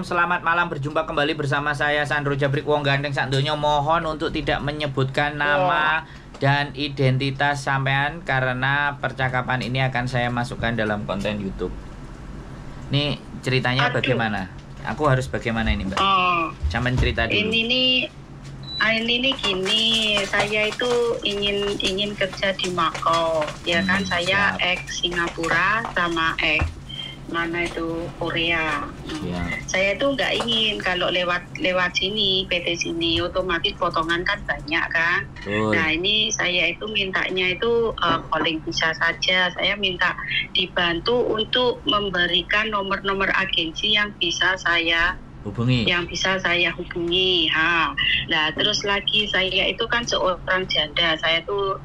Selamat malam, berjumpa kembali bersama saya Sandro Jabrik Wong Gandeng Sakdonya. Mohon untuk tidak menyebutkan nama dan identitas sampean karena percakapan ini akan saya masukkan dalam konten YouTube. Nih ceritanya bagaimana? Aku harus bagaimana ini, Mbak? Sampean cerita dulu. Ini gini, saya itu ingin kerja di Makau, ya kan? Saya ex Singapura sama ex mana itu Korea. Saya itu nggak ingin kalau lewat sini PT sini otomatis potongan kan banyak kan. Nah ini saya itu mintanya itu calling visa saja. Saya minta dibantu untuk memberikan nomor-nomor agensi yang bisa saya hubungi. Nah terus lagi saya itu kan seorang janda. Saya tuh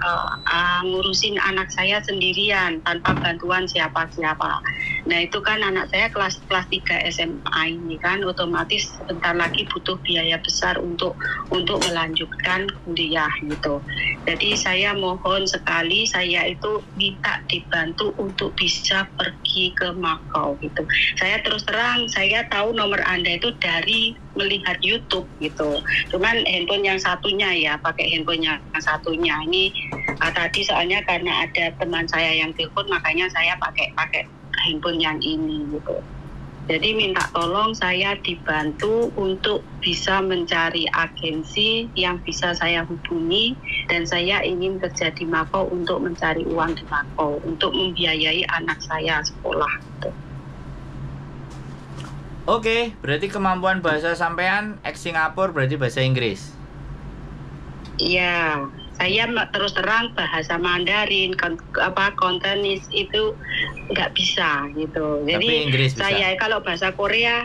ngurusin anak saya sendirian tanpa bantuan siapa-siapa. Nah itu kan anak saya kelas 3 SMA ini kan otomatis sebentar lagi butuh biaya besar untuk melanjutkan kuliah gitu. Jadi saya mohon sekali, saya itu minta dibantu untuk bisa pergi ke Makau gitu. Saya terus terang, saya tahu nomor Anda itu dari melihat YouTube gitu. Cuman handphone yang satunya ya, pakai handphone yang satunya. Ini tadi soalnya karena ada teman saya yang telepon, makanya saya pakai handphone yang ini gitu. Jadi minta tolong saya dibantu untuk bisa mencari agensi yang bisa saya hubungi, dan saya ingin kerja di Makau untuk mencari uang di Makau untuk membiayai anak saya sekolah gitu. Oke, berarti kemampuan bahasa sampean ex Singapura berarti bahasa Inggris. Iya, saya terus terang bahasa Mandarin, Kantonis itu nggak bisa gitu. Jadi Inggris bisa. Saya kalau bahasa Korea,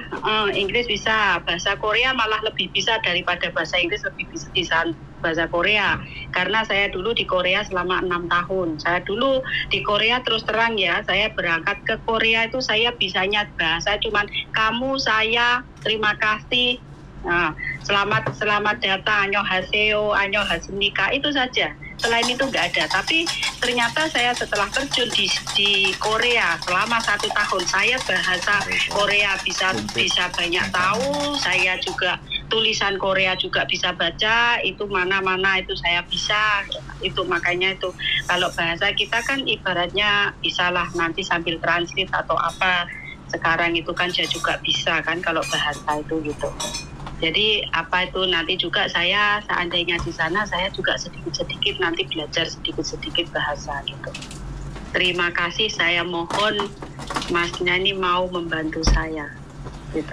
Inggris bisa, bahasa Korea malah lebih bisa daripada bahasa Inggris, lebih bisa bahasa Korea. Karena saya dulu di Korea selama 6 tahun. Saya dulu di Korea terus terang ya, saya berangkat ke Korea itu saya bisanya bahasa cuman kamu, saya, terima kasih. Nah, selamat datang, annyeonghaseyo, annyeonghaseyo, itu saja. Selain itu nggak ada. Tapi ternyata saya setelah terjun di Korea selama 1 tahun, saya bahasa Korea bisa banyak tahu. Saya juga tulisan Korea juga bisa baca. Itu mana-mana itu saya bisa. Itu makanya itu kalau bahasa kita kan ibaratnya bisalah nanti sambil translate atau apa. Sekarang itu kan saya juga bisa kan kalau bahasa itu gitu. Jadi apa itu nanti juga saya seandainya di sana saya juga sedikit-sedikit nanti belajar sedikit-sedikit bahasa gitu. Terima kasih, saya mohon Masnya ini mau membantu saya gitu.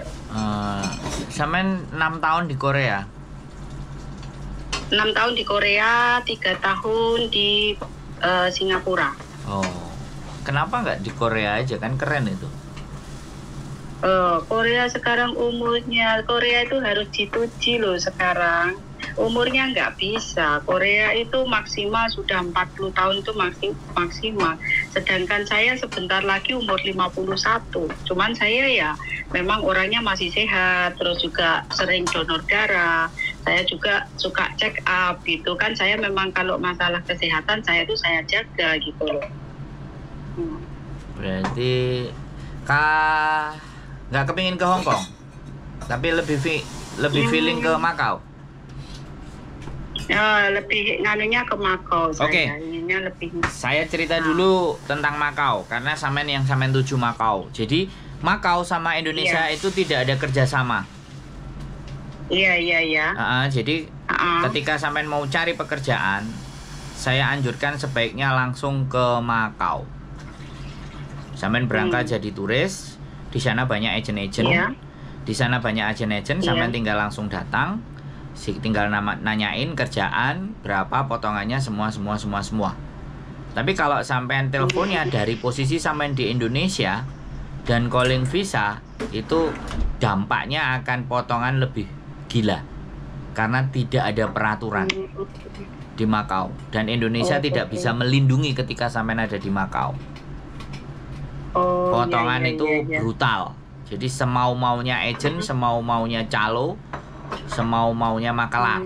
Sampean 6 tahun di Korea? 6 tahun di Korea, 3 tahun di Singapura. Oh, kenapa nggak di Korea aja, kan keren itu? Korea sekarang umurnya, Korea itu harus dituji loh sekarang. Umurnya nggak bisa. Korea itu maksimal sudah 40 tahun itu maksimal. Sedangkan saya sebentar lagi umur 51. Cuman saya ya memang orangnya masih sehat, terus juga sering donor darah. Saya juga suka check up gitu kan. Saya memang kalau masalah kesehatan saya jaga gitu loh. Berarti nggak kepingin ke Hong Kong, tapi lebih feeling ke Makau. Lebih nganunya ke Makau. Oke. Saya cerita dulu tentang Makau karena sampean tuju Makau. Jadi Makau sama Indonesia itu tidak ada kerjasama. Iya. Jadi ketika sampean mau cari pekerjaan, saya anjurkan sebaiknya langsung ke Makau. Sampean berangkat jadi turis. Di sana banyak agent-agent. Di sana banyak agent-agent, sampean tinggal langsung datang, tinggal nanyain kerjaan, berapa potongannya, semua. Tapi kalau sampean teleponnya dari posisi sampean di Indonesia dan calling visa, itu dampaknya akan potongan lebih gila. Karena tidak ada peraturan di Makau dan Indonesia tidak bisa melindungi ketika sampean ada di Makau. Potongan itu brutal. Jadi semau-maunya agent, semau-maunya calo, semau-maunya makelar.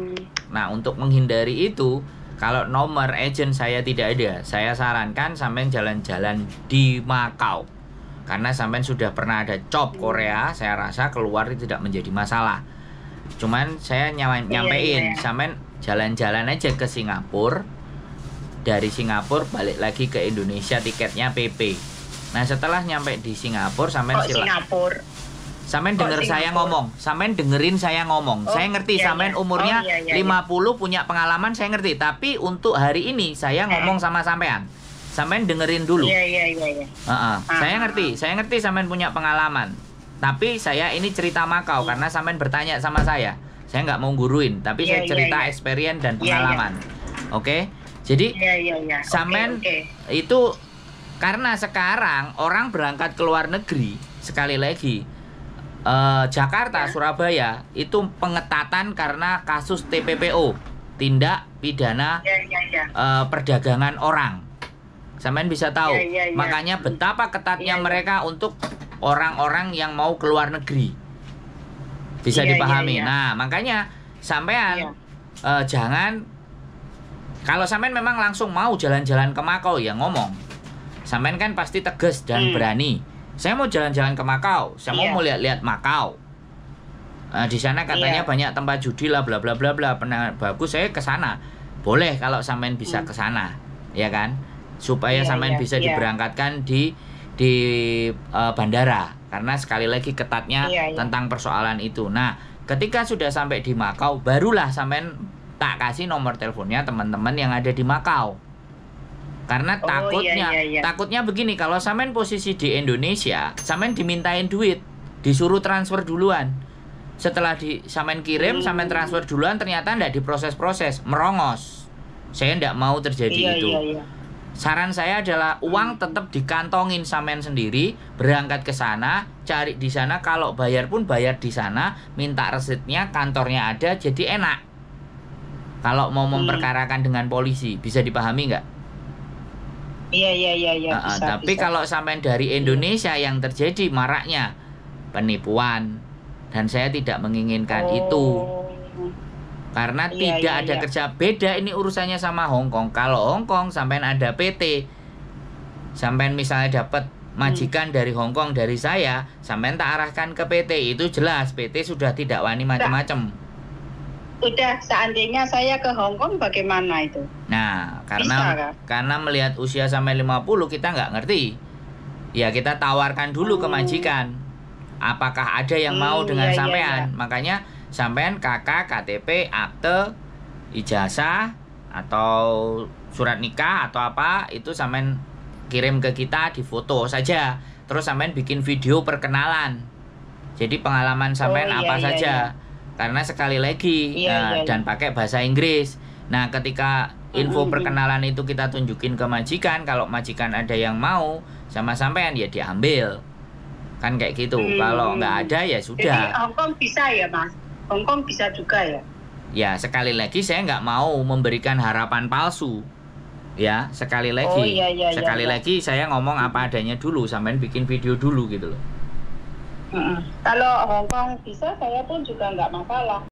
Nah, untuk menghindari itu, kalau nomor agent saya tidak ada, saya sarankan sampean jalan-jalan di Makau. Karena sampean sudah pernah ada job Korea, saya rasa keluar itu tidak menjadi masalah. Cuman saya nyampein, sampean jalan-jalan aja ke Singapura. Dari Singapura balik lagi ke Indonesia, tiketnya PP. Nah, setelah nyampe di Singapura, sampean sampean denger saya ngomong, sampean dengerin saya ngomong. Saya ngerti sampean umurnya 50 punya pengalaman, saya ngerti. Tapi untuk hari ini saya ngomong sama sampean. Sampean dengerin dulu. Saya ngerti sampean punya pengalaman. Tapi saya ini cerita Makau karena sampean bertanya sama saya. Saya nggak mau guruin, tapi saya cerita experience dan pengalaman. Oke? Jadi sampean itu karena sekarang orang berangkat ke luar negeri, sekali lagi Jakarta, Surabaya itu pengetatan karena kasus TPPO, tindak pidana perdagangan orang. Sampean bisa tahu, makanya betapa ketatnya mereka untuk orang-orang yang mau keluar negeri. Bisa dipahami. Nah, makanya sampean jangan, kalau sampean memang langsung mau jalan-jalan ke Makau ya ngomong. Sampean kan pasti tegas dan berani. Saya mau jalan-jalan ke Makau, saya mau lihat-lihat Makau. Di sana katanya banyak tempat judi lah, bla bla bla bla. Bagus, saya ke sana. Boleh kalau sampean bisa ke sana, ya kan? Supaya sampean bisa diberangkatkan di bandara. Karena sekali lagi ketatnya tentang persoalan itu. Nah, ketika sudah sampai di Makau, barulah sampean tak kasih nomor teleponnya teman-teman yang ada di Makau. Karena takutnya begini, kalau sampean posisi di Indonesia, sampean dimintain duit, disuruh transfer duluan. Setelah sampean kirim, sampean transfer duluan, ternyata ndak diproses-proses, merongos. Saya ndak mau terjadi itu. Saran saya adalah uang tetap dikantongin sampean sendiri, berangkat ke sana, cari di sana, kalau bayar pun bayar di sana, minta resitnya, kantornya ada, jadi enak. Kalau mau memperkarakan dengan polisi, bisa dipahami nggak? Iya. Tapi kalau sampean dari Indonesia yang terjadi maraknya penipuan, dan saya tidak menginginkan itu. Karena tidak ada kerja. Beda ini urusannya sama Hong Kong. Kalau Hong Kong sampean ada PT, sampean misalnya dapat majikan dari Hong Kong dari saya, sampean tak arahkan ke PT, itu jelas PT sudah tidak wani macam-macam. Sudah, seandainya saya ke Hong Kong bagaimana itu? Nah, karena melihat usia sampai 50 kita nggak ngerti. Ya kita tawarkan dulu ke majikan. Apakah ada yang mau dengan sampean? Makanya sampean KK, KTP, akte, ijazah atau surat nikah atau apa itu sampean kirim ke kita, di foto saja. Terus sampean bikin video perkenalan. Jadi pengalaman sampean saja. Karena sekali lagi dan pakai bahasa Inggris. Nah, ketika info perkenalan itu kita tunjukin ke majikan, kalau majikan ada yang mau sama sampean ya diambil. Kan kayak gitu. Kalau nggak ada ya sudah. Jadi Hong Kong bisa ya, Mas? Hong Kong bisa juga ya? Ya, sekali lagi saya nggak mau memberikan harapan palsu. Ya, sekali lagi. Sekali lagi saya ngomong apa adanya dulu, sampean bikin video dulu gitu loh. Kalau Hong Kong bisa, saya pun juga nggak masalah.